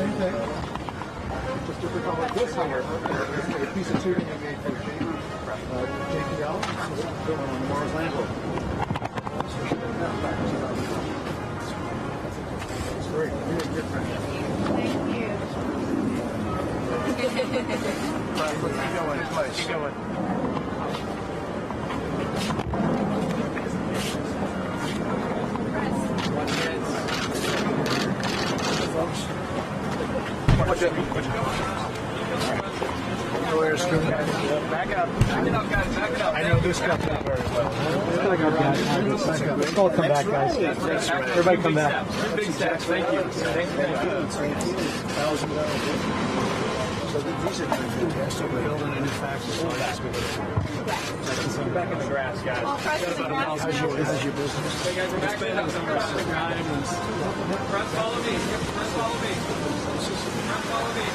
same thing. Just different color. This, however, is a piece of tubing I made for JPL. This is built on the Mars Land Rover. It's great. Really good friend. Thank you. Keep going. Back up, guys. Back it up. I know this company very well. Back up, guys. Let's all come back, guys. Everybody come back. Big steps. Thank you. Thank you. So these are fantastic. We're building a new factory. Back in the grass, guys. This is your business. Hey guys, we're back in the grass. Press follow me. Press follow me. Press follow me.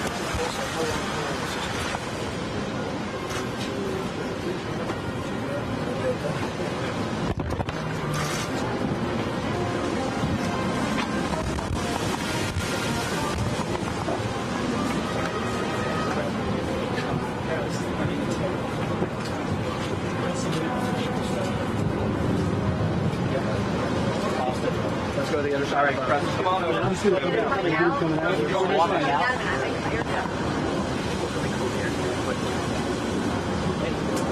Let's go to the other side. All right, press. Come on over.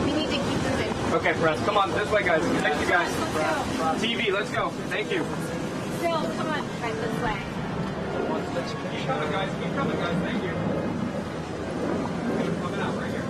We need to keep moving. Okay, press. Come on, this way, guys. Thank you, guys. TV, let's go. Thank you. Still, come on, right this way. Keep coming, guys. Keep coming, guys. Thank you. Coming out right here.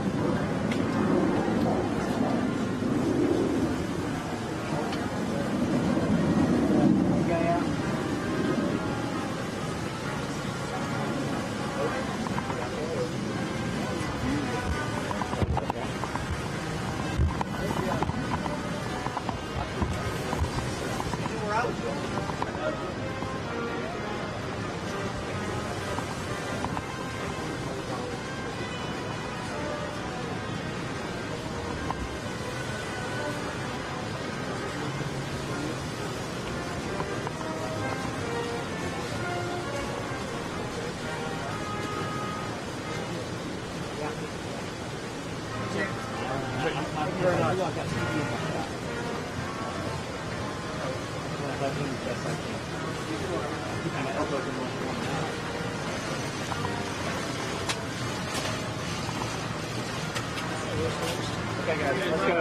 Okay, guys, let's go.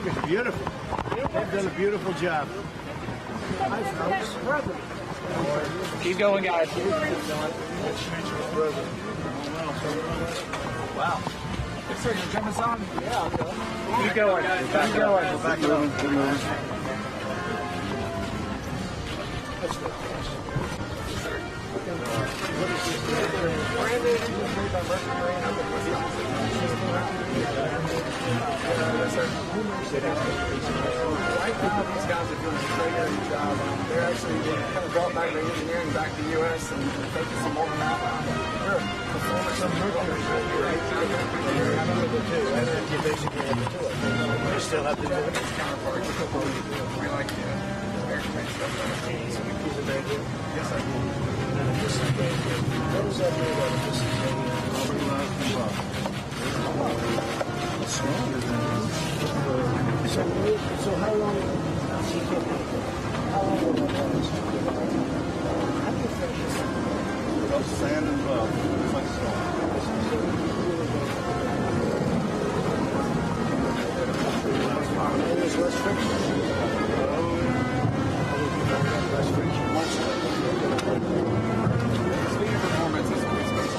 It's beautiful. They've done a beautiful job. Keep going, guys. Wow. Sir, you jump us on? Yeah. Keep going. Keep going. Back it up. Let's go. What is this? Brandon, made by Mercury. Right now, these guys are doing a great job. They're actually kind of brought back their engineering back to the U.S. and focusing more on that. We're performance of Mercury. And then you basically have to do it. We still have to do it. It's counterparts. We like the airplane stuff. Yes, I do. This is great. What was that made of? This is it's stronger than so how long will that last? How do you finish this? Without sand and love. It's like stone. There's less friction. Less friction. Much less. Speaking of performance, it's always better.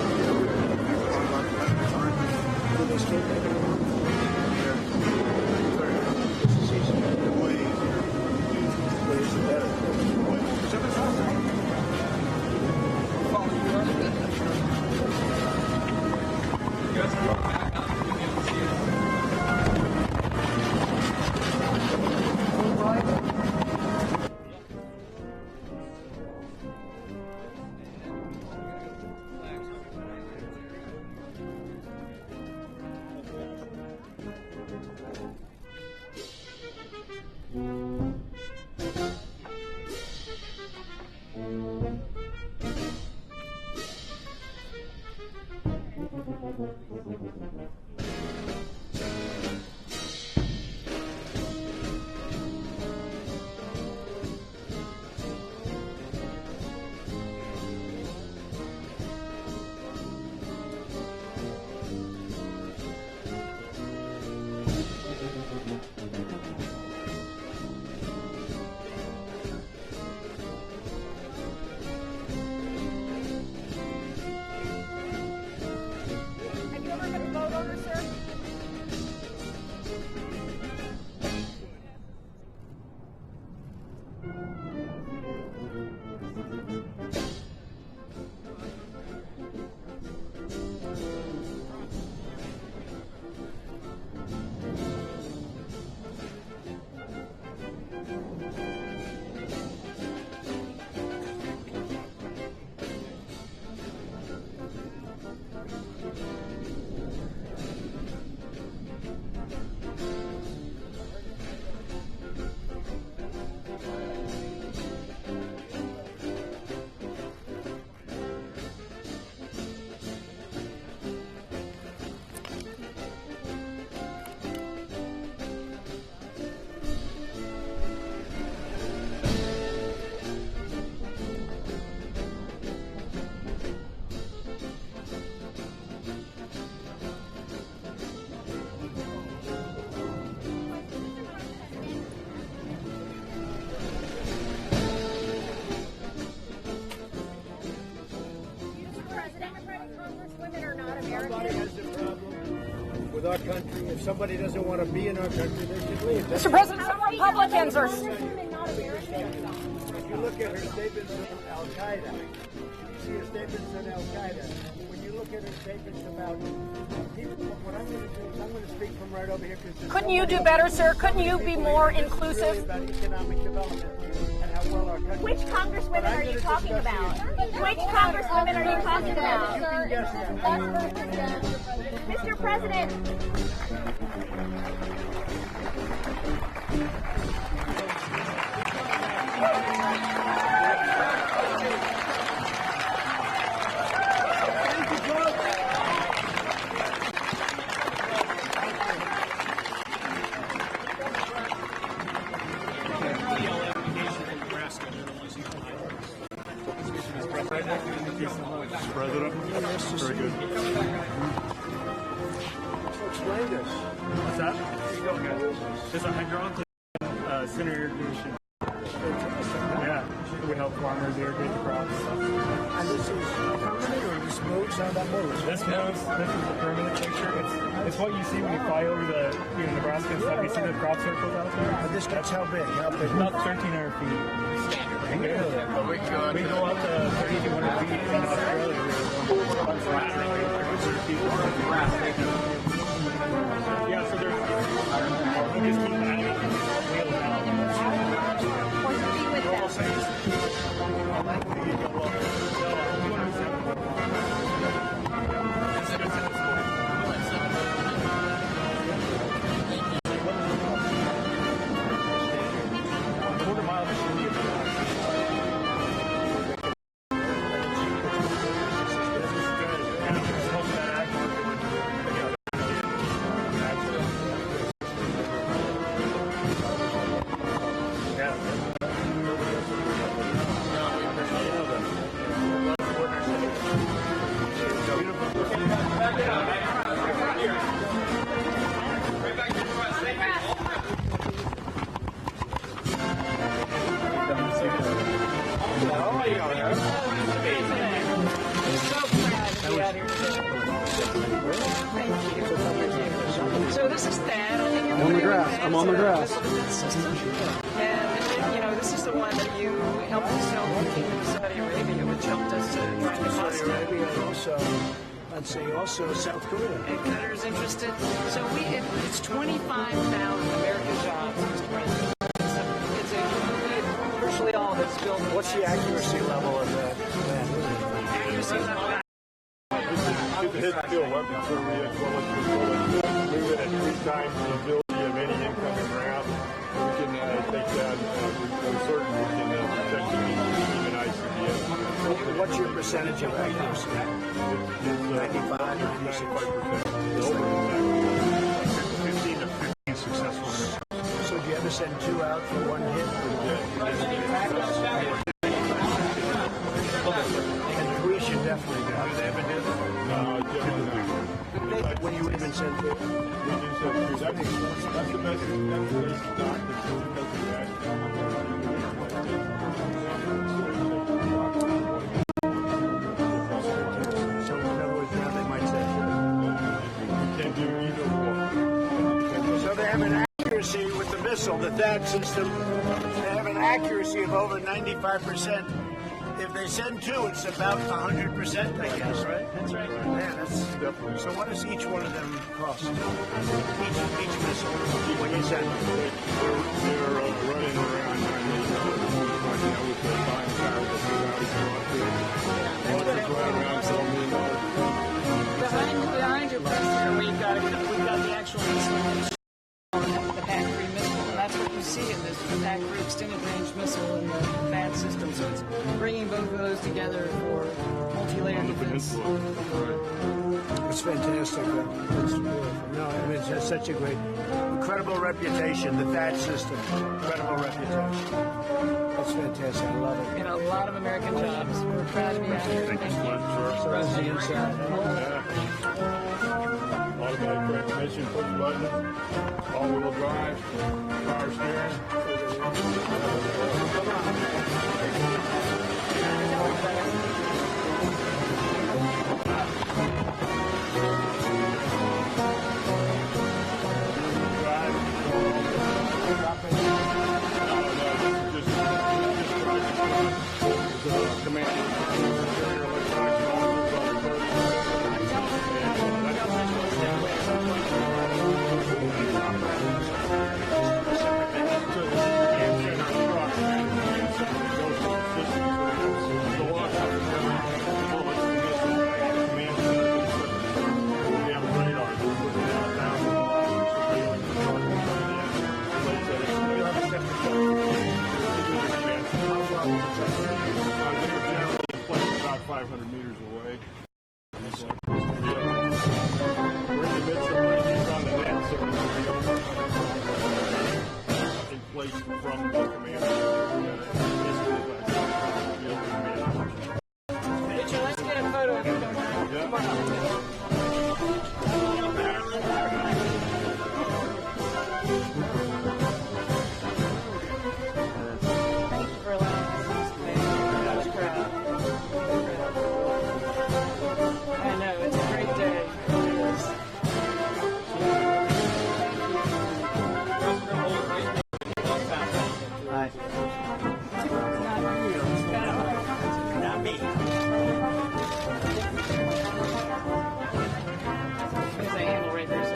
our country. If somebody doesn't want to be in our country, they should leave. Mr. President, some Republicans are. If you look at her statements on Al Qaeda, you see her statements on Al Qaeda. When you look at her statements about people, what I'm going to do is I'm going to speak from right over here. Couldn't you do better, sir? Couldn't you be more inclusive? About economic development and how well our country. Which congresswomen are you talking about? Which congresswomen are you talking about? You can guess that. Mr. President. President, very good. Explain this. What's that? It's a hydraulic center irrigation. Yeah, it would help farmers irrigate the crops. And this is permanent or this moves? How that moves? This moves. This is the permanent picture. It's what you see when you fly over the Nebraska and stuff. You see the crop circles out there. And this gets how big? How big? About 1,300 feet. We go up to 3,200 feet in Australia. Yeah, so there's. We just keep adding wheels now. So this is Thad. I'm on the grass. I'm on the grass. And this is the one that you helped us sell to Saudi Arabia, which helped us to find the cost. Saudi Arabia and also, I'd say also South Korea. And Qatar's interested. So it's 25,000 American jobs, Mr. President. Virtually all of it's built. What's the accuracy level of that? Accuracy level. It's a hit-to-kill weapon, so we move it at 3 times the ability of any incoming round. We can take that. We're certain we can protect the even ICBM. What's your percentage of accuracy? It's 95, 96%. Over 15 to 15 successful missions. So do you ever send 2 out for 1 hit? And we should definitely do it. When you even send 2? That's the best. That's the best stock So in other words, now they might send 2. You can't do either one. So they have an accuracy with the missile, the THAAD system. They have an accuracy of over 95%. If they send 2, it's about 100%, I guess, right? That's right. Man, that's definitely. So what does each one of them cost? Each missile, when you send them? They're running around with the fine power that we've already gone through. Launches right around $12 million. Behind your press here, we've got the actual missile. The PAC-3 missile, and that's what you see in this, the PAC-3 extended range missile and the THAAD system. So it's bringing both of those together for multi-layered defense. It's fantastic. It's beautiful. No, I mean, it's just such a great, incredible reputation, the THAAD system. Incredible reputation. That's fantastic. I love it. And a lot of American jobs. We're proud to be out here. Thank you so much, sir. So that's the inside. Automatic transmission, push button, all-wheel drive, power steering. 500 meters away. We're in the midst of putting these on the net, so in place from the commander. Mitchell, let's get a photo of you. Come on up. Thank you for allowing us to participate. I was proud. I know, it's a great day. It is. Not me. There's a handle right there. So.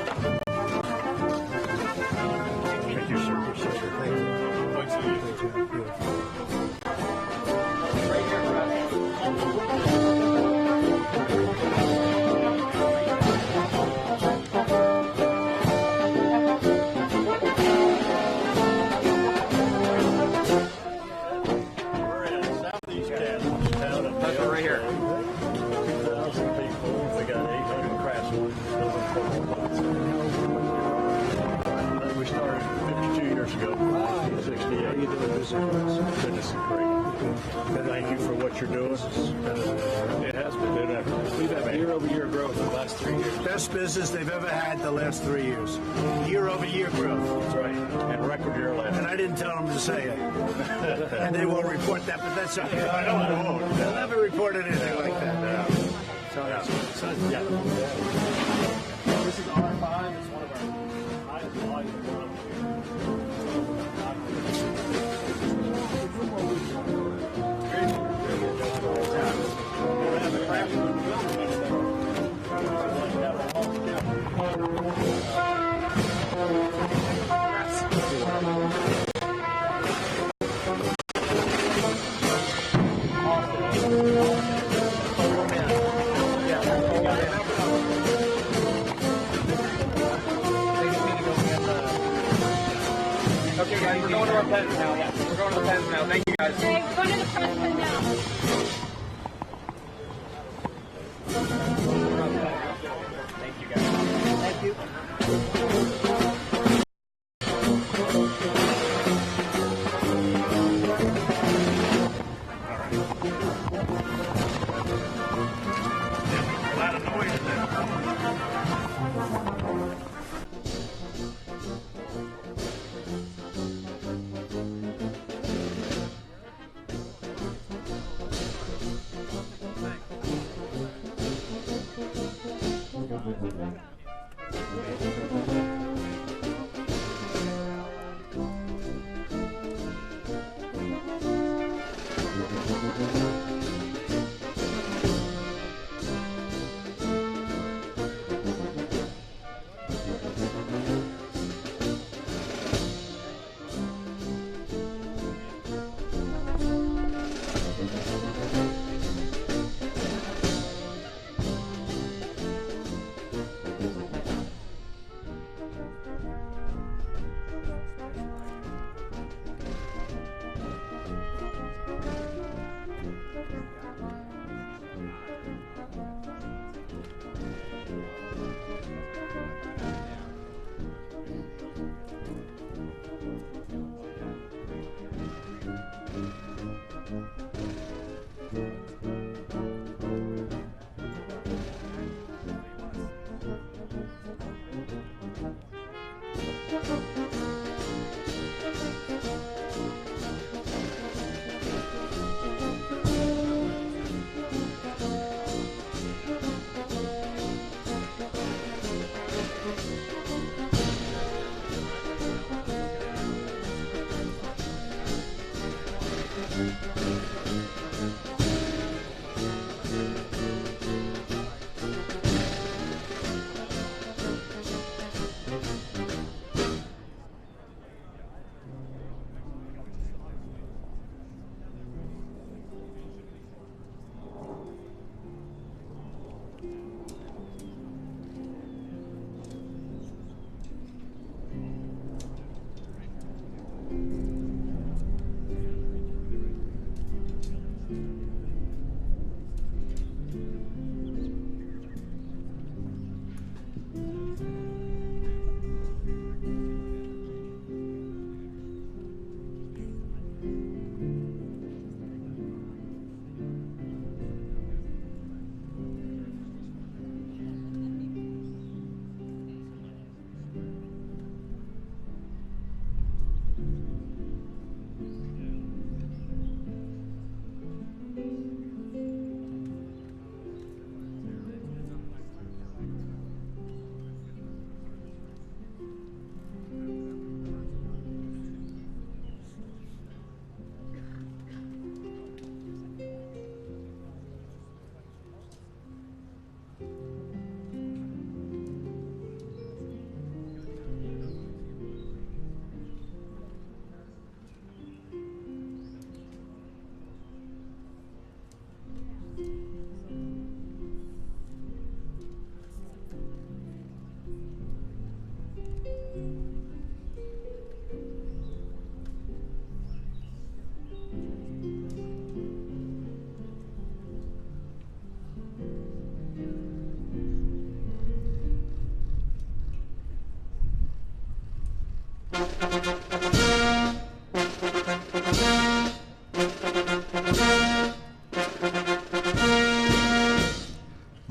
Thank you, sir. Appreciate it. Thank you. Thanks to you. Beautiful. Right here for us. We're in southeast Kansas, town of Right here. 2,000 people. We got 800 craftsmen. We started 52 years ago. 1968. Goodness is great. Thank you for what you're doing. It has been. We've had year-over-year growth in the last 3 years. Best business they've ever had the last 3 years. Year-over-year growth. That's right. And record year last. And I didn't tell them to say it. And they won't report that, but that's okay. I don't. They'll never report anything like that. So, yeah. This is R5. It's one of our highest volume ones. Okay, guys, we're going to our pens now. Yeah, we're going to the pens now. Thank you, guys. Okay, we're going to the president now. Thank you, guys. Thank you. A lot of noise in there.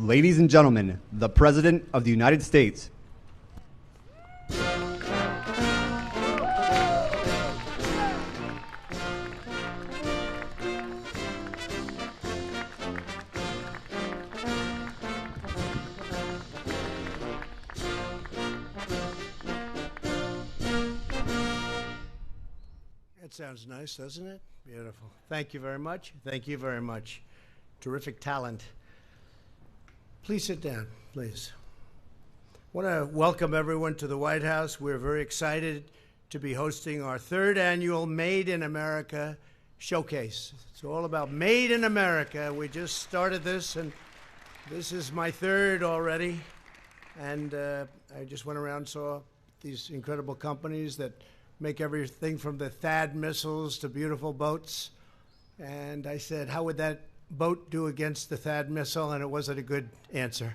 Ladies and gentlemen, the President of the United States. That sounds nice, doesn't it? Beautiful. Thank you very much. Thank you very much. Terrific talent. Please sit down, please. I want to welcome everyone to the White House. We're very excited to be hosting our third annual Made in America Showcase. It's all about Made in America. We just started this, and this is my third already. And I just went around and saw these incredible companies that make everything from the THAAD missiles to beautiful boats. And I said, how would that boat do against the THAAD missile? And it wasn't a good answer.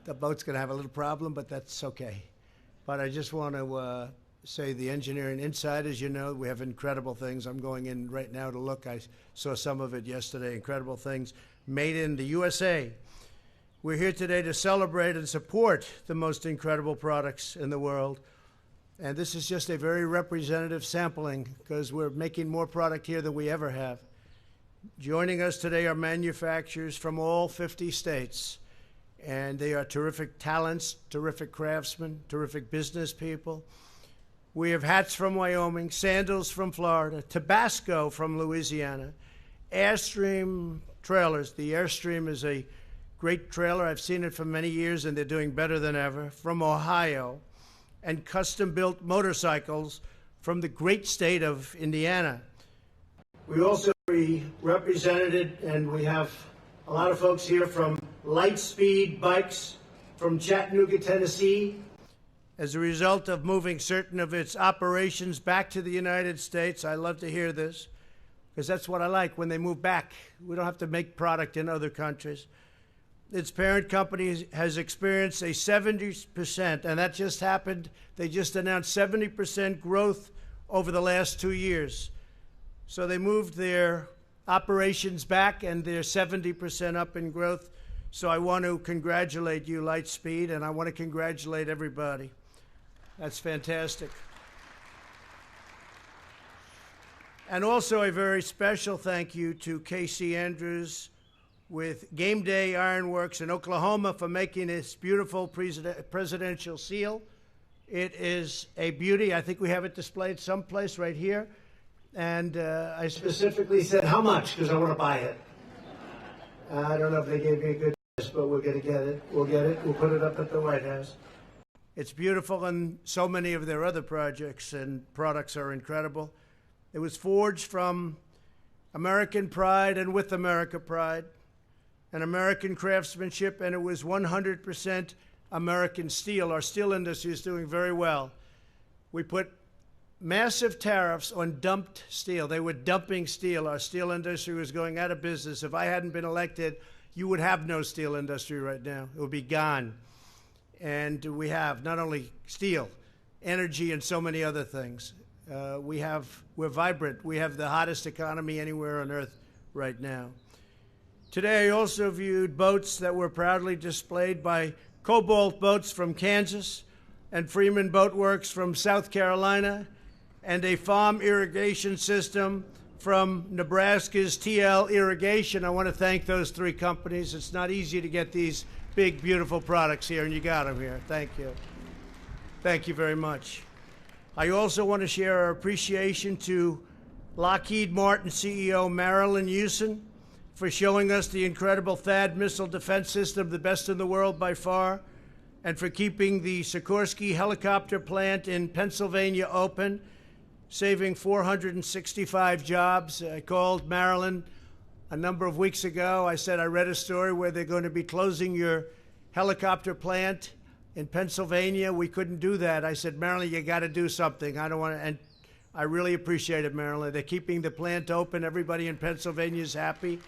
The boat's going to have a little problem, but that's okay. But I just want to say the engineering inside, as you know, we have incredible things. I'm going in right now to look. I saw some of it yesterday. Incredible things made in the USA. We're here today to celebrate and support the most incredible products in the world. And this is just a very representative sampling because we're making more product here than we ever have. Joining us today are manufacturers from all 50 states. And they are terrific talents, terrific craftsmen, terrific business people. We have hats from Wyoming, sandals from Florida, Tabasco from Louisiana, Airstream trailers. The Airstream is a great trailer. I've seen it for many years, and they're doing better than ever, from Ohio. And custom-built motorcycles from the great state of Indiana. We also represented, and we have a lot of folks here from Lightspeed Bikes from Chattanooga, Tennessee. As a result of moving certain of its operations back to the United States, I love to hear this, because that's what I like, when they move back. We don't have to make product in other countries. Its parent company has experienced a 70%, and that just happened. They just announced 70% growth over the last 2 years. So they moved their operations back, and they're 70% up in growth. So I want to congratulate you, Lightspeed, and I want to congratulate everybody. That's fantastic. And also a very special thank you to Casey Andrews with Game Day Ironworks in Oklahoma for making this beautiful presidential seal. It is a beauty. I think we have it displayed someplace right here. And I specifically said, how much? Because I want to buy it. I don't know if they gave me a good price, but we're going to get it. We'll get it. We'll put it up at the White House. It's beautiful, and so many of their other projects and products are incredible. It was forged from American pride and with America pride, and American craftsmanship, and it was 100% American steel. Our steel industry is doing very well. We put massive tariffs on dumped steel. They were dumping steel. Our steel industry was going out of business. If I hadn't been elected, you would have no steel industry right now. It would be gone. And we have not only steel, energy, and so many other things. We're vibrant. We have the hottest economy anywhere on earth right now. Today, I also viewed boats that were proudly displayed by Cobalt Boats from Kansas and Freeman Boat Works from South Carolina, and a farm irrigation system from Nebraska's TL Irrigation. I want to thank those three companies. It's not easy to get these big, beautiful products here, and you got them here. Thank you. Thank you very much. I also want to share our appreciation to Lockheed Martin CEO Marilyn Houston for showing us the incredible THAAD missile defense system, the best in the world by far, and for keeping the Sikorsky helicopter plant in Pennsylvania open, saving 465 jobs. I called Marilyn a number of weeks ago. I said, I read a story where they're going to be closing your helicopter plant in Pennsylvania. We couldn't do that. I said, Marilyn, you got to do something. I don't want to, and I really appreciate it, Marilyn. They're keeping the plant open. Everybody in Pennsylvania is happy.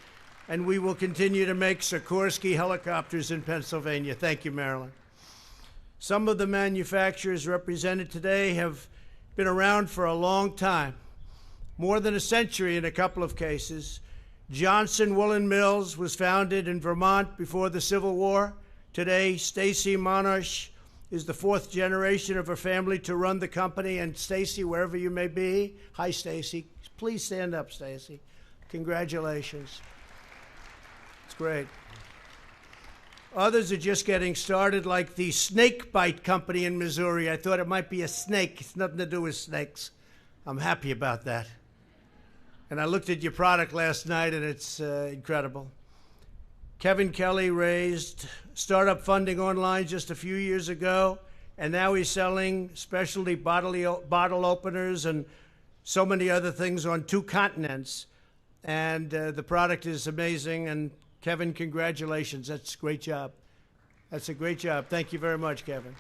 And we will continue to make Sikorsky helicopters in Pennsylvania. Thank you, Marilyn. Some of the manufacturers represented today have been around for a long time, more than a century in a couple of cases. Johnson Woolen Mills was founded in Vermont before the Civil War. Today, Stacy Monarch is the fourth generation of her family to run the company. And Stacy, wherever you may be, hi, Stacy. Please stand up, Stacy. Congratulations. It's great. Others are just getting started, like the Snake Bite Company in Missouri. I thought it might be a snake. It's nothing to do with snakes. I'm happy about that. And I looked at your product last night, and it's incredible. Kevin Kelly raised startup funding online just a few years ago, and now he's selling specialty bottle openers and so many other things on 2 continents. And the product is amazing. And Kevin, congratulations. That's a great job. That's a great job. Thank you very much, Kevin.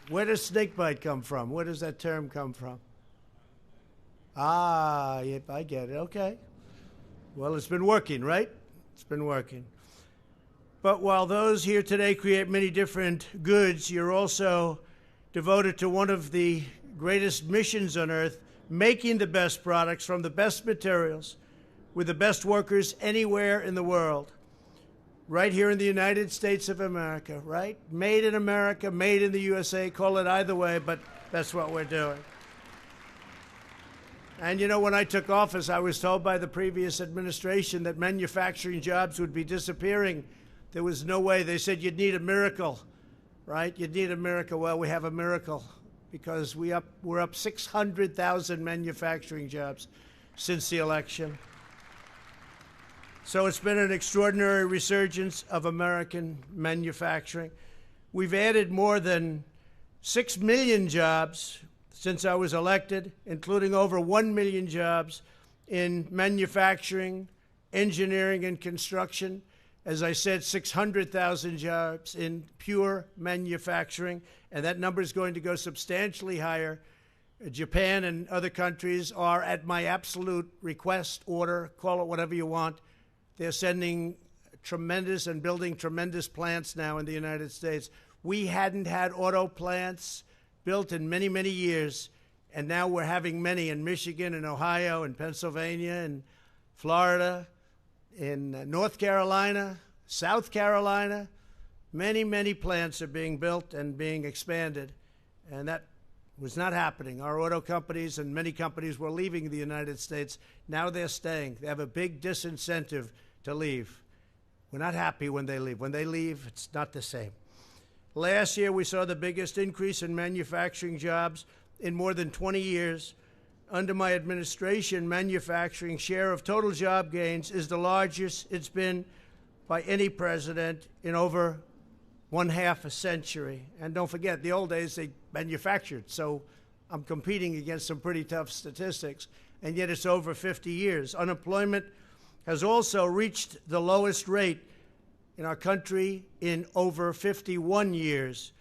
Where does snakebite come from? Where does that term come from? Ah, yep, I get it. Okay. Well, it's been working, right? It's been working. But while those here today create many different goods, you're also devoted to one of the greatest missions on earth, making the best products from the best materials with the best workers anywhere in the world. Right here in the United States of America, right? Made in America, made in the USA, call it either way, but that's what we're doing. And you know, when I took office, I was told by the previous administration that manufacturing jobs would be disappearing. There was no way. They said you'd need a miracle, right? You'd need a miracle. Well, we have a miracle because we're up 600,000 manufacturing jobs since the election. So it's been an extraordinary resurgence of American manufacturing. We've added more than 6 million jobs since I was elected, including over 1 million jobs in manufacturing, engineering, and construction. As I said, 600,000 jobs in pure manufacturing, and that number is going to go substantially higher. Japan and other countries are at my absolute request, order, call it whatever you want. They're sending tremendous and building tremendous plants now in the United States. We hadn't had auto plants built in many, many years, and now we're having many in Michigan and Ohio and Pennsylvania and Florida, in North Carolina, South Carolina. Many, many plants are being built and being expanded, and that was not happening. Our auto companies and many companies were leaving the United States. Now they're staying. They have a big disincentive to leave. We're not happy when they leave. When they leave, it's not the same. Last year, we saw the biggest increase in manufacturing jobs in more than 20 years. Under my administration, manufacturing share of total job gains is the largest it's been by any president in over 1/2 a century. And don't forget, the old days, they manufactured. So I'm competing against some pretty tough statistics. And yet it's over 50 years. Unemployment has also reached the lowest rate in our country in over 51 years.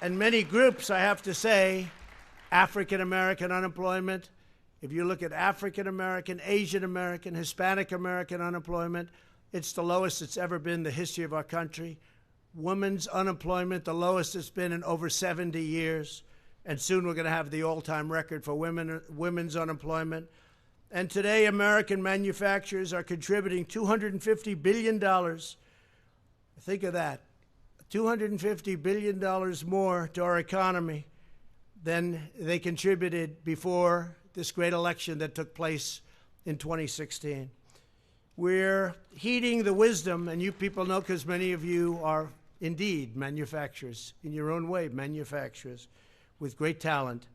And many groups, I have to say, African American unemployment, if you look at African American, Asian American, Hispanic American unemployment, it's the lowest it's ever been in the history of our country. Women's unemployment, the lowest it's been in over 70 years. And soon we're going to have the all-time record for women's unemployment. And today, American manufacturers are contributing $250 billion. Think of that. $250 billion more to our economy than they contributed before this great election that took place in 2016. We're heeding the wisdom, and you people know because many of you are indeed manufacturers, in your own way, manufacturers with great talent.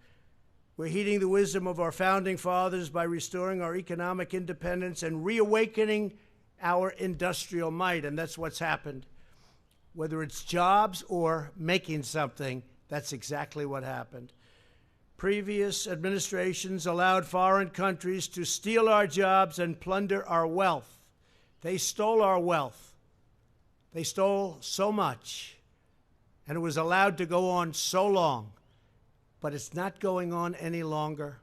We're heeding the wisdom of our founding fathers by restoring our economic independence and reawakening our industrial might, and that's what's happened. Whether it's jobs or making something, that's exactly what happened. Previous administrations allowed foreign countries to steal our jobs and plunder our wealth. They stole our wealth. They stole so much, and it was allowed to go on so long. But it's not going on any longer.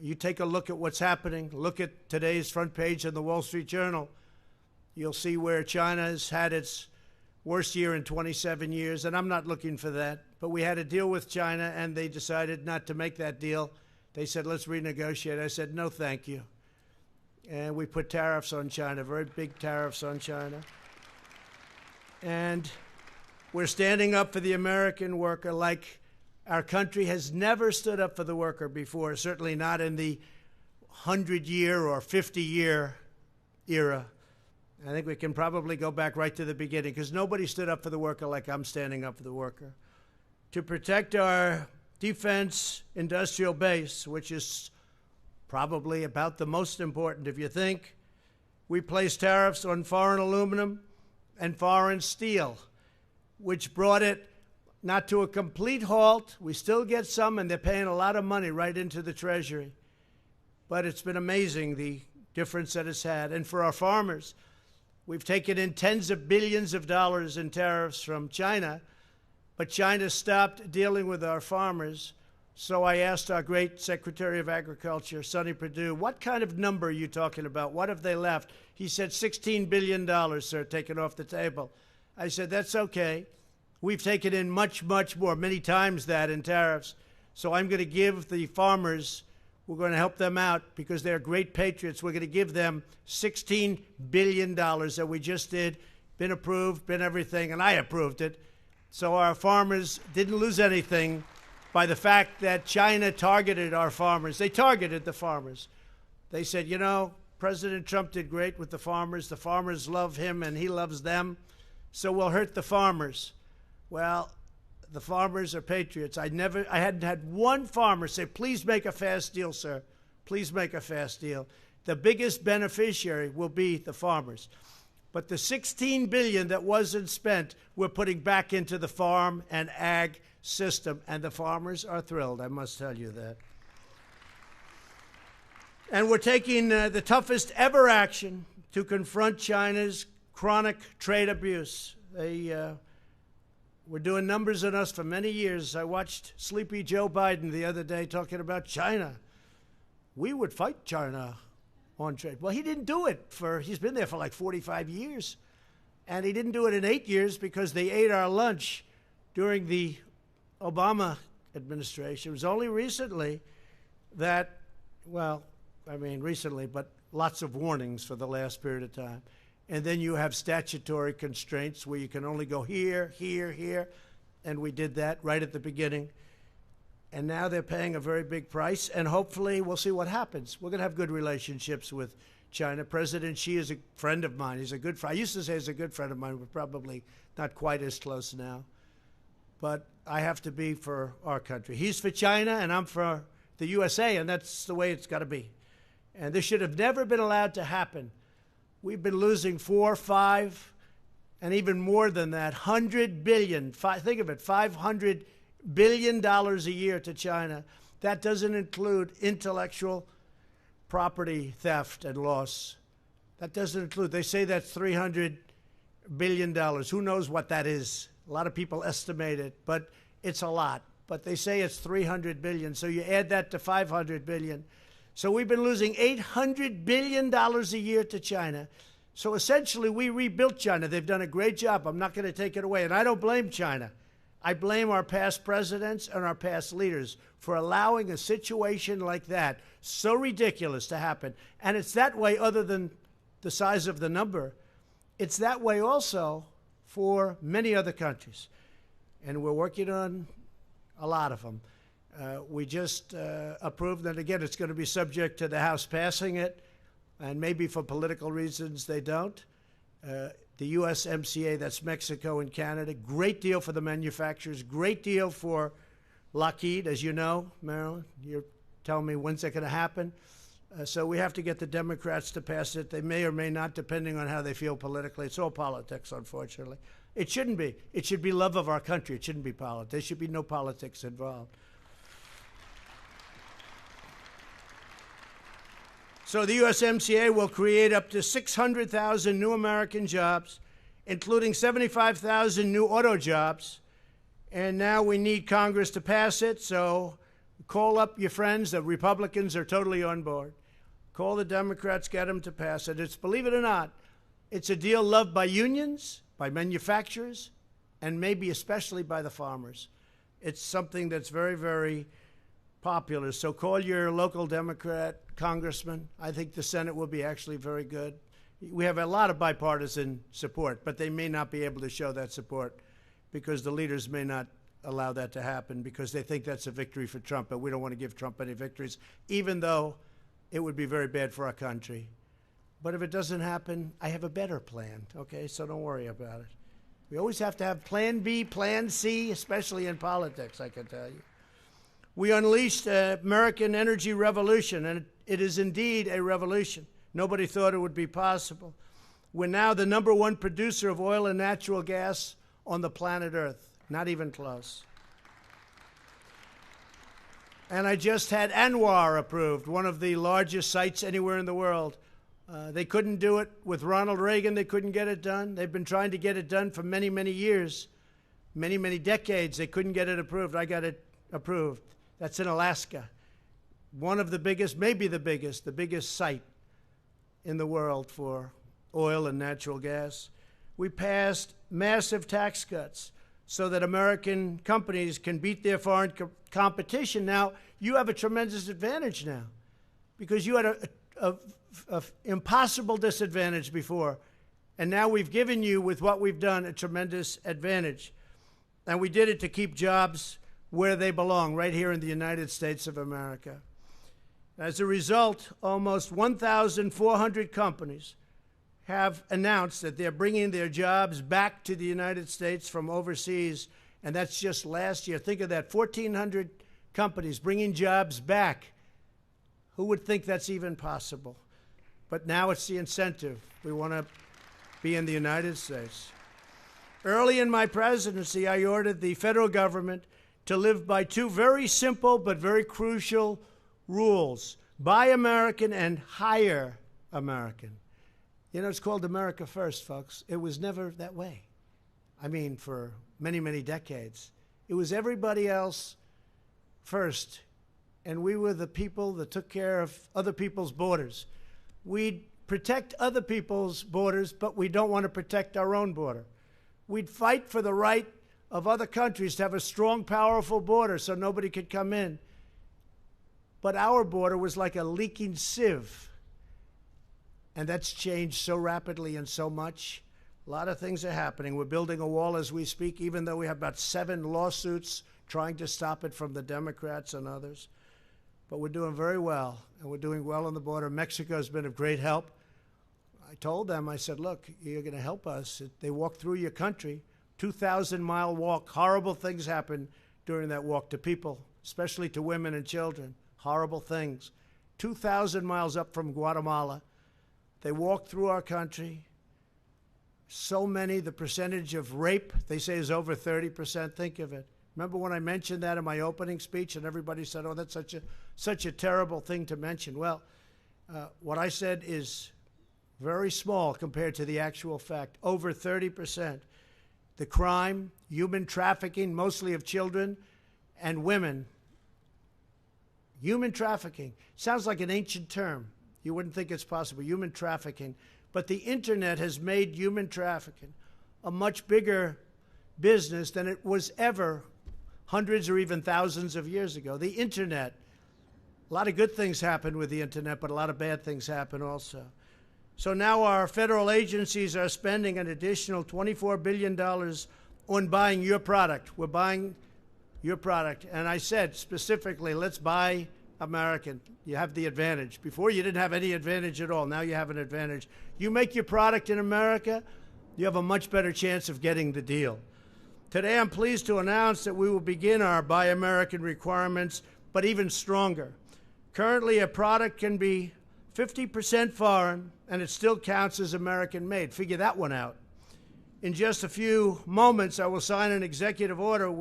You take a look at what's happening. Look at today's front page in the Wall Street Journal. You'll see where China has had its worst year in 27 years, and I'm not looking for that. But we had a deal with China, and they decided not to make that deal. They said, let's renegotiate. I said, no, thank you. And we put tariffs on China, very big tariffs on China. And we're standing up for the American worker like our country has never stood up for the worker before, certainly not in the 100-year or 50-year era. I think we can probably go back right to the beginning because nobody stood up for the worker like I'm standing up for the worker. To protect our defense industrial base, which is probably about the most important. If you think, we placed tariffs on foreign aluminum and foreign steel, which brought it not to a complete halt. We still get some, and they're paying a lot of money right into the Treasury. But it's been amazing, the difference that it's had. And for our farmers, we've taken in tens of billions of dollars in tariffs from China, but China stopped dealing with our farmers. So I asked our great Secretary of Agriculture, Sonny Perdue, what kind of number are you talking about? What have they left? He said $16 billion, sir, taken off the table. I said, that's okay. We've taken in much, much more, many times that in tariffs. So I'm going to give the farmers, we're going to help them out because they're great patriots. We're going to give them $16 billion that we just did, been approved, been everything, and I approved it. So our farmers didn't lose anything by the fact that China targeted our farmers. They targeted the farmers. They said, you know, President Trump did great with the farmers. The farmers love him and he loves them. So we'll hurt the farmers. Well, the farmers are patriots. I hadn't had one farmer say, please make a fast deal, sir. Please make a fast deal. The biggest beneficiary will be the farmers. But the $16 billion that wasn't spent, we're putting back into the farm and ag system, and the farmers are thrilled, I must tell you that. And we're taking the toughest ever action to confront China's chronic trade abuse. They were doing numbers on us for many years. I watched sleepy Joe Biden the other day talking about China. We would fight China on trade. Well, he didn't do it he's been there for like 45 years. And he didn't do it in 8 years because they ate our lunch during the Obama administration. It was only recently that, well, I mean recently, but lots of warnings for the last period of time. And then you have statutory constraints where you can only go here, here, here. And we did that right at the beginning. And now they're paying a very big price. And hopefully we'll see what happens. We're going to have good relationships with China. President Xi is a friend of mine. He's a good friend. I used to say he's a good friend of mine. We're probably not quite as close now. But I have to be for our country. He's for China, and I'm for the USA, and that's the way it's got to be. And this should have never been allowed to happen. We've been losing 4, 5, and even more than that, 100 billion. Think of it, $500 billion a year to China. That doesn't include intellectual property theft and loss. That doesn't include, they say that's $300 billion. Who knows what that is? A lot of people estimate it, but it's a lot. But they say it's $300 billion. So you add that to $500 billion. So we've been losing $800 billion a year to China. So essentially, we rebuilt China. They've done a great job. I'm not going to take it away. And I don't blame China. I blame our past presidents and our past leaders for allowing a situation like that, so ridiculous, to happen. And it's that way, other than the size of the number, it's that way also for many other countries. And we're working on a lot of them. We just approved, and again, it's going to be subject to the House passing it, and maybe for political reasons they don't. The USMCA, that's Mexico and Canada, great deal for the manufacturers, great deal for Lockheed, as you know, Marilyn. You're telling me when's that going to happen? So we have to get the Democrats to pass it. They may or may not, depending on how they feel politically. It's all politics, unfortunately. It shouldn't be. It should be love of our country. It shouldn't be politics. There should be no politics involved. So the USMCA will create up to 600,000 new American jobs, including 75,000 new auto jobs. And now we need Congress to pass it, so call up your friends. The Republicans are totally on board. Call the Democrats, get them to pass it. It's, believe it or not, it's a deal loved by unions, by manufacturers, and maybe especially by the farmers. It's something that's very, very popular. So call your local Democrat congressman. I think the Senate will be actually very good. We have a lot of bipartisan support, but they may not be able to show that support because the leaders may not allow that to happen because they think that's a victory for Trump, but we don't want to give Trump any victories, even though it would be very bad for our country. But if it doesn't happen, I have a better plan, okay? So don't worry about it. We always have to have plan B, plan C, especially in politics, I can tell you. We unleashed an American energy revolution, and it is indeed a revolution. Nobody thought it would be possible. We're now the #1 producer of oil and natural gas on the planet Earth. Not even close. And I just had Anwar approved, one of the largest sites anywhere in the world. They couldn't do it with Ronald Reagan. They couldn't get it done. They've been trying to get it done for many, many years, many, many decades. They couldn't get it approved. I got it approved. That's in Alaska. One of the biggest, maybe the biggest site in the world for oil and natural gas. We passed massive tax cuts so that American companies can beat their foreign competition. Now, you have a tremendous advantage now because you had an impossible disadvantage before. And now we've given you, with what we've done, a tremendous advantage. And we did it to keep jobs where they belong, right here in the United States of America. As a result, almost 1,400 companies have announced that they're bringing their jobs back to the United States from overseas, and that's just last year. Think of that, 1,400 companies bringing jobs back. Who would think that's even possible? But now it's the incentive. We want to be in the United States. Early in my presidency, I ordered the federal government to live by two very simple but very crucial rules: buy American and hire American. You know, it's called America First, folks. It was never that way. I mean, for many, many decades. It was everybody else first, and we were the people that took care of other people's borders. We'd protect other people's borders, but we don't want to protect our own border. We'd fight for the right of other countries to have a strong, powerful border so nobody could come in. But our border was like a leaking sieve. And that's changed so rapidly and so much. A lot of things are happening. We're building a wall as we speak, even though we have about 7 lawsuits trying to stop it from the Democrats and others. But we're doing very well, and we're doing well on the border. Mexico has been of great help. I told them, I said, look, you're going to help us. They walk through your country, 2,000-mile walk. Horrible things happen during that walk to people, especially to women and children. Horrible things. 2,000 miles up from Guatemala. They walk through our country. So many, the percentage of rape, they say, is over 30%. Think of it. Remember when I mentioned that in my opening speech and everybody said, oh, that's such a terrible thing to mention. Well, what I said is very small compared to the actual fact. Over 30%. The crime, human trafficking, mostly of children and women. Human trafficking. Sounds like an ancient term. You wouldn't think it's possible. Human trafficking. But the internet has made human trafficking a much bigger business than it was ever hundreds or even thousands of years ago. The internet. A lot of good things happen with the internet, but a lot of bad things happen also. So now our federal agencies are spending an additional $24 billion on buying your product. We're buying your product. And I said specifically, let's buy American. You have the advantage. Before you didn't have any advantage at all. Now you have an advantage. You make your product in America, you have a much better chance of getting the deal. Today I'm pleased to announce that we will begin our Buy American requirements, but even stronger. Currently, a product can be 50% foreign, and it still counts as American-made. Figure that one out. In just a few moments, I will sign an executive order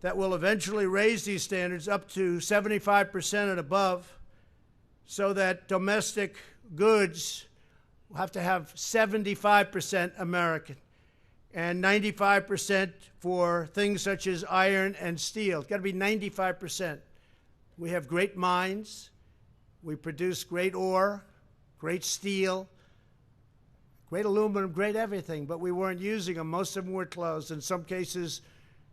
that will eventually raise these standards up to 75% and above, so that domestic goods will have to have 75% American and 95% for things such as iron and steel. It's got to be 95%. We have great mines. We produce great ore, great steel, great aluminum, great everything, but we weren't using them. Most of them were closed. In some cases,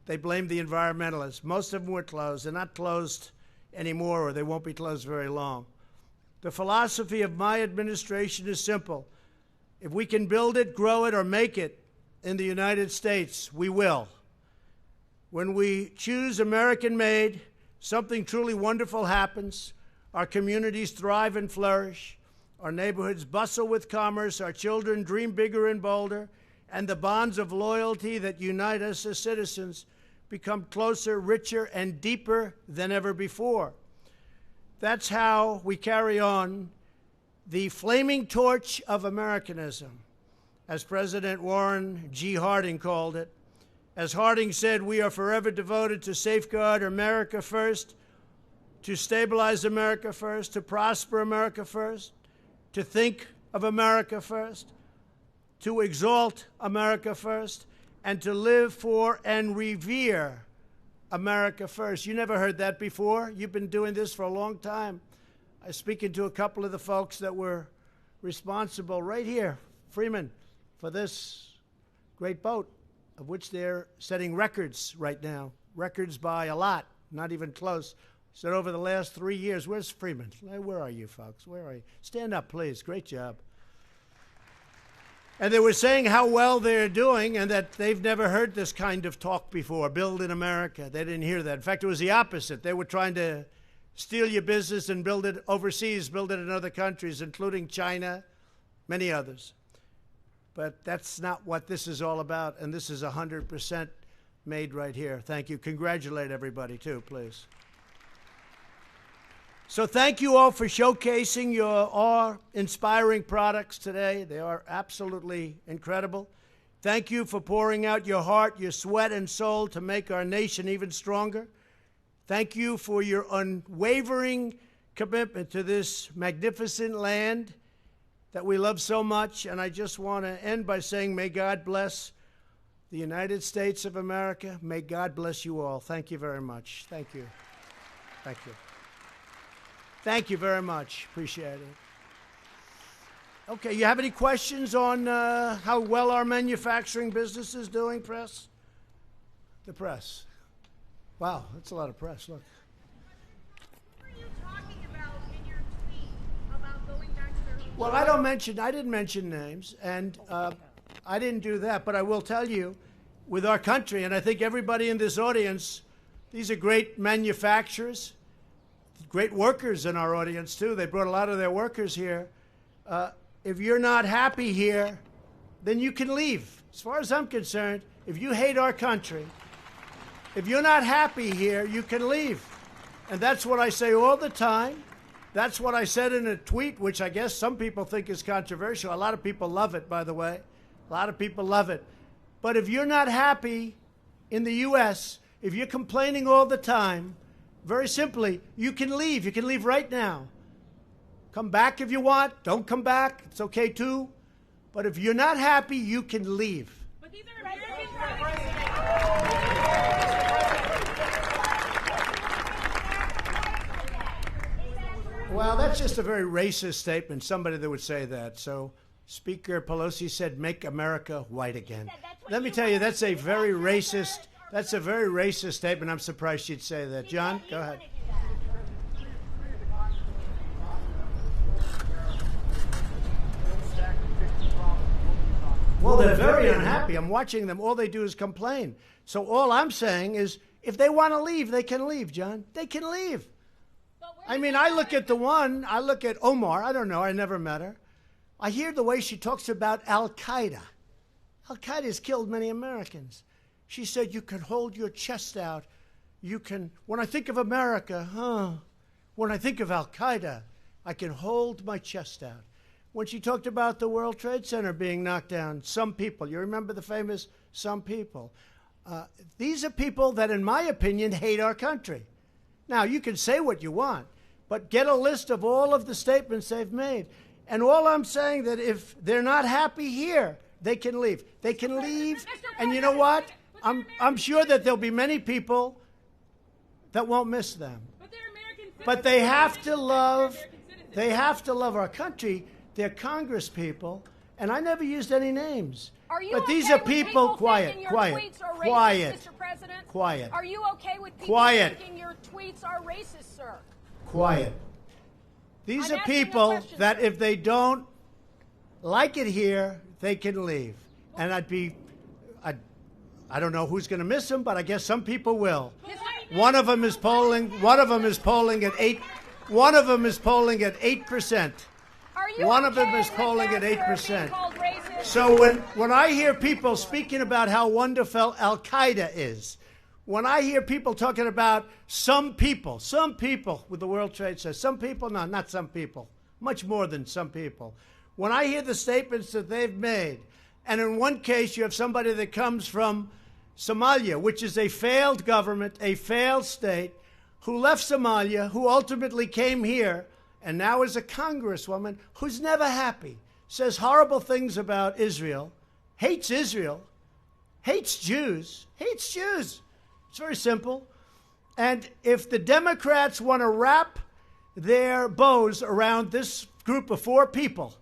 they blamed the environmentalists. Most of them were closed. They're not closed anymore, or they won't be closed very long. The philosophy of my administration is simple. If we can build it, grow it, or make it in the United States, we will. When we choose American-made, something truly wonderful happens. Our communities thrive and flourish. Our neighborhoods bustle with commerce. Our children dream bigger and bolder. And the bonds of loyalty that unite us as citizens become closer, richer, and deeper than ever before. That's how we carry on the flaming torch of Americanism, as President Warren G. Harding called it. As Harding said, we are forever devoted to safeguard America first, to stabilize America first, to prosper America first, to think of America first, to exalt America first, and to live for and revere America first. You never heard that before. You've been doing this for a long time. I was speaking to a couple of the folks that were responsible right here, Freeman, for this great boat, of which they're setting records right now. Records by a lot, not even close. So over the last 3 years, where's Freeman? Where are you, folks? Where are you? Stand up, please. Great job. And they were saying how well they're doing and that they've never heard this kind of talk before, build in America. They didn't hear that. In fact, it was the opposite. They were trying to steal your business and build it overseas, build it in other countries, including China, many others. But that's not what this is all about, and this is 100% made right here. Thank you. Congratulate everybody, too, please. So thank you all for showcasing your awe-inspiring products today. They are absolutely incredible. Thank you for pouring out your heart, your sweat, and soul to make our nation even stronger. Thank you for your unwavering commitment to this magnificent land that we love so much. And I just want to end by saying, may God bless the United States of America. May God bless you all. Thank you very much. Thank you. Thank you. Thank you very much. Appreciate it. Okay, you have any questions on how well our manufacturing business is doing, press? The press. Wow, that's a lot of press. Look. What were you talking about in your tweet about going back to their home? Well, I didn't mention names, and I didn't do that, but I will tell you, with our country, and I think everybody in this audience, these are great manufacturers, great workers in our audience, too. They brought a lot of their workers here. If you're not happy here, then you can leave. As far as I'm concerned, if you hate our country, if you're not happy here, you can leave. And that's what I say all the time. That's what I said in a tweet, which I guess some people think is controversial. A lot of people love it, by the way. A lot of people love it. But if you're not happy in the U.S., if you're complaining all the time, very simply, you can leave. You can leave right now. Come back if you want. Don't come back. It's okay, too. But if you're not happy, you can leave. But these are American products. Well, that's just a very racist statement, somebody that would say that. So Speaker Pelosi said, make America white again. Let me tell you, that's a very racist statement. I'm surprised she'd say that. John, go ahead. Well, they're very unhappy. I'm watching them. All they do is complain. So all I'm saying is, if they want to leave, they can leave, John. They can leave. I mean, I look at Omar. I don't know. I never met her. I hear the way she talks about Al-Qaeda. Al-Qaeda has killed many Americans. She said, you can hold your chest out. You can, when I think of America, when I think of Al-Qaeda, I can hold my chest out. When she talked about the World Trade Center being knocked down, some people, you remember the famous some people. These are people that, in my opinion, hate our country. Now, you can say what you want, but get a list of all of the statements they've made. And all I'm saying that if they're not happy here, they can leave. They can leave, and you know what? I'm sure that there'll be many people that won't miss them. But they're American citizens. But they have to love our country. They're Congress people, and I never used any names. Are you but these okay are with people, thinking your tweets are racist, Mr. President? Quiet. Are you okay with people Quiet. thinking your tweets are racist, sir? Quiet. These I'm are asking a people question, that sir. if they don't like it here, they can leave. And I don't know who's going to miss them, but I guess some people will. One of them is polling at 8. One of them is polling at 8%. Are you One of them okay is polling with at that, sir, 8%. being called racist? So when I hear people speaking about how wonderful Al-Qaeda is, when I hear people talking about some people with the World Trade Center, some people, no, not some people, much more than some people. When I hear the statements that they've made, and in one case you have somebody that comes from Somalia, which is a failed government, a failed state, who left Somalia, who ultimately came here, and now is a congresswoman who's never happy, says horrible things about Israel, hates Jews, hates Jews. It's very simple. And if the Democrats want to wrap their bows around this group of 4 people,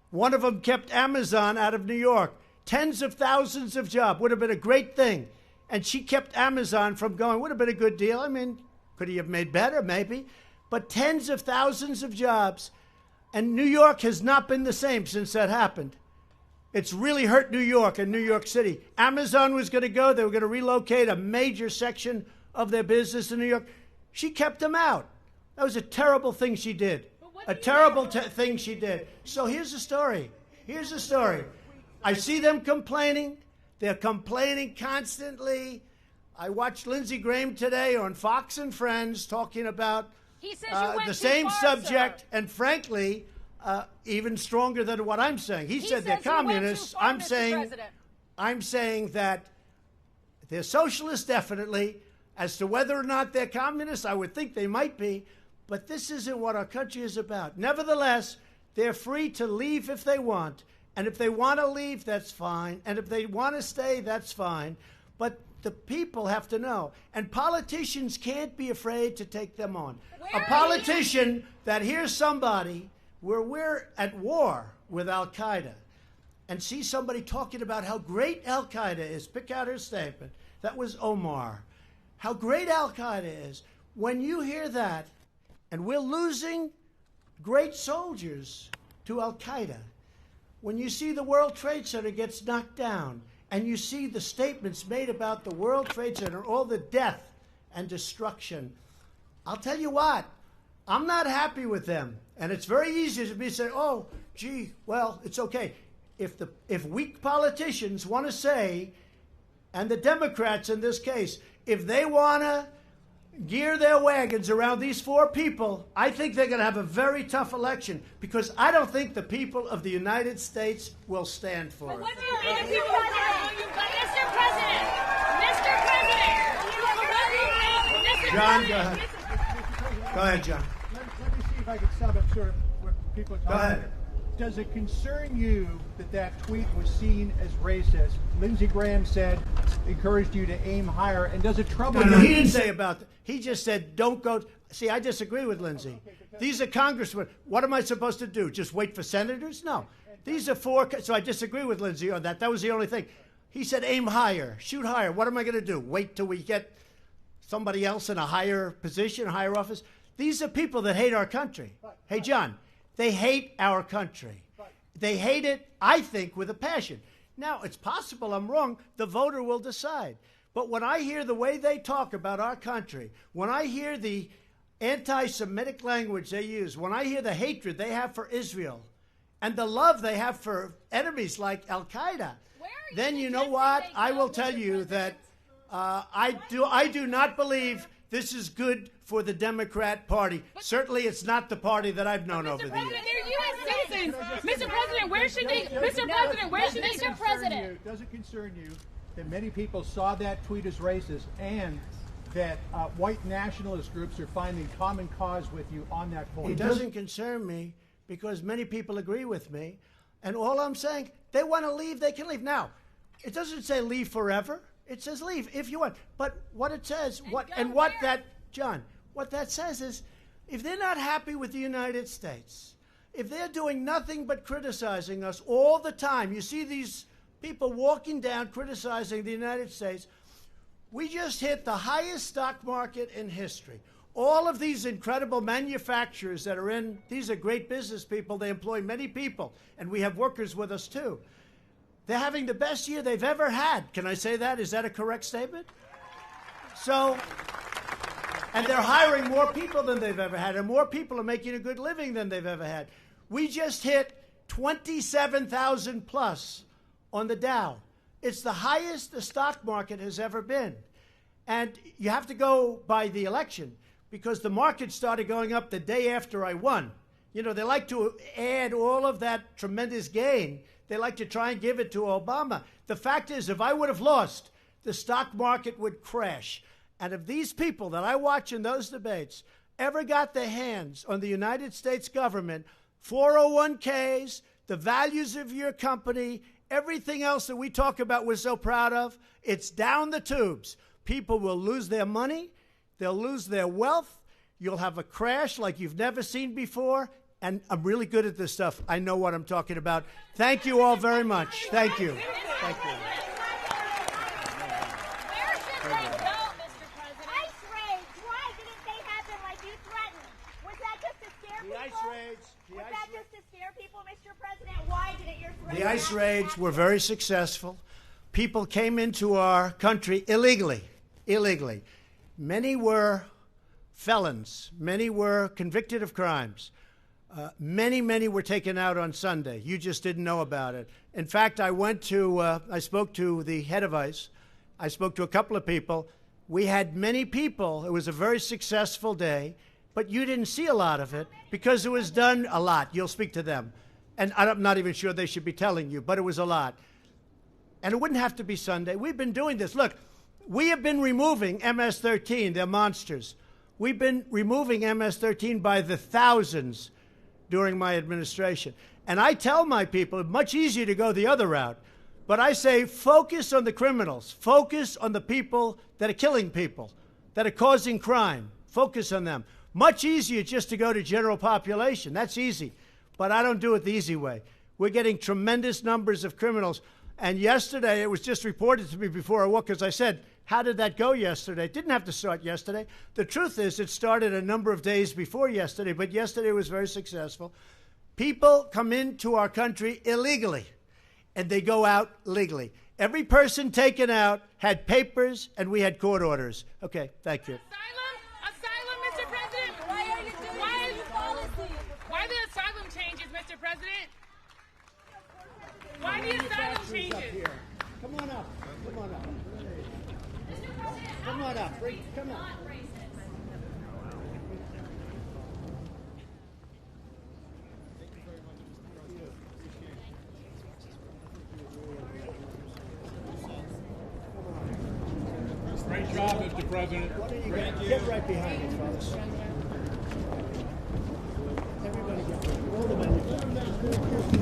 one of them kept Amazon out of New York, tens of thousands of jobs, would have been a great thing. And she kept Amazon from going, would have been a good deal. I mean, could he have made better? Maybe. But tens of thousands of jobs. And New York has not been the same since that happened. It's really hurt New York and New York City. Amazon was going to go. They were going to relocate a major section of their business in New York. She kept them out. That was a terrible thing she did. A terrible thing she did. So here's the story. I see them complaining. They're complaining constantly. I watched Lindsey Graham today on Fox and Friends talking about He says you went the too same far, subject, sir. and frankly, even stronger than what I'm saying. He said they're says you went too communists. far, Mr. President. I'm saying that they're socialists, definitely. As to whether or not they're communists, I would think they might be. But this isn't what our country is about. Nevertheless, they're free to leave if they want. And if they want to leave, that's fine. And if they want to stay, that's fine. But the people have to know. And politicians can't be afraid to take them on. A politician that hears somebody where we're at war with Al-Qaeda and sees somebody talking about how great Al-Qaeda is, pick out her statement. That was Omar. How great Al-Qaeda is. When you hear that, and we're losing great soldiers to Al-Qaeda, when you see the World Trade Center gets knocked down, and you see the statements made about the World Trade Center, all the death and destruction, I'll tell you what, I'm not happy with them. And it's very easy to be say, oh, gee, well, it's okay. If weak politicians want to say, and the Democrats in this case, if they want to gear their wagons around these 4 people, I think they're going to have a very tough election because I don't think the people of the United States will stand for it. What do you mean, Mr. President? Mr. President! John, go ahead. Go ahead, John. Let me see if I can sum up sort of what people are talking Go ahead. about. Does it concern you that that tweet was seen as racist? Lindsey Graham said, encouraged you to aim higher. And does it trouble you? No, he didn't say about that. He just said, don't go. See, I disagree with Lindsey. These are congressmen. What am I supposed to do? Just wait for senators? No. These are 4. So I disagree with Lindsey on that. That was the only thing. He said, aim higher, shoot higher. What am I going to do? Wait till we get somebody else in a higher position, a higher office? These are people that hate our country. Hey, John, they hate our country. They hate it, I think, with a passion. Now, it's possible I'm wrong. The voter will decide. But when I hear the way they talk about our country, when I hear the anti-Semitic language they use, when I hear the hatred they have for Israel and the love they have for enemies like Al-Qaeda, then you know what? I will tell you that I do not believe this is good for the Democrat Party. Certainly, it's not the party that I've known over the years. They're U.S. citizens. Mr. President, where should they? Mr. President, where should they? Mr. President. Does it concern you that many people saw that tweet as racist and that white nationalist groups are finding common cause with you on that point? It doesn't concern me because many people agree with me. And all I'm saying, they want to leave, they can leave. Now, it doesn't say leave forever. It says leave if you want. But what it says, what that says is, if they're not happy with the United States, if they're doing nothing but criticizing us all the time, you see these people walking down criticizing the United States, We just hit the highest stock market in history. All of these incredible manufacturers that are in, these are great business people. They employ many people, and we have workers with us too. They're having the best year they've ever had. Can I say that? Is that a correct statement? So, and they're hiring more people than they've ever had, and more people are making a good living than they've ever had. We just hit 27,000 plus on the Dow. It's the highest the stock market has ever been. And you have to go by the election, because the market started going up the day after I won. You know, they like to add all of that tremendous gain. They like to try and give it to Obama. The fact is, if I would have lost, the stock market would crash. And if these people that I watch in those debates ever got their hands on the United States government, 401ks, the values of your company, everything else that we talk about we're so proud of, it's down the tubes. People will lose their money. They'll lose their wealth. You'll have a crash like you've never seen before. And I'm really good at this stuff. I know what I'm talking about. Thank you all very much. Thank you. Thank you. Where should they go, Mr. President? Ice raids. Why didn't they happen like you threatened? Was that just to scare people? The ice raids. Was that just to scare people, Mr. President? Why didn't your threat? The ice raids were very successful. People came into our country illegally. Illegally. Many were felons. Many were convicted of crimes. Many were taken out on Sunday. You just didn't know about it. In fact, I spoke to the head of ICE. I spoke to a couple of people. We had many people. It was a very successful day, but you didn't see a lot of it because it was done a lot. You'll speak to them. And I'm not even sure they should be telling you, but it was a lot. And it wouldn't have to be Sunday. We've been doing this. Look, we have been removing MS-13. They're monsters. We've been removing MS-13 by the thousands during my administration. And I tell my people, it's much easier to go the other route. But I say, focus on the criminals. Focus on the people that are killing people, that are causing crime. Focus on them. Much easier just to go to general population. That's easy. But I don't do it the easy way. We're getting tremendous numbers of criminals. And yesterday, it was just reported to me before I walked, because I said, how did that go yesterday? It didn't have to start yesterday. The truth is, it started a number of days before yesterday, but yesterday was very successful. People come into our country illegally, and they go out legally. Every person taken out had papers, and we had court orders. Okay, thank you. Asylum, Mr. President. Why are you doing this policy? Why the asylum changes, Mr. President? Why the asylum changes? Come on up. Come on up. Come on up. Come on. Great job, Mr. President. Get right behind me, fellas. Everybody get right. All the manufacturers.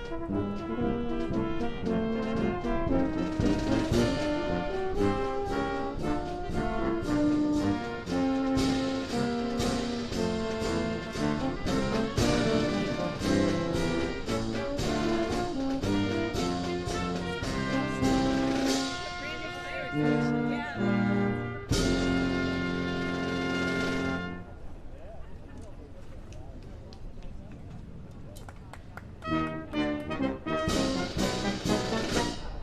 Brandon Myers.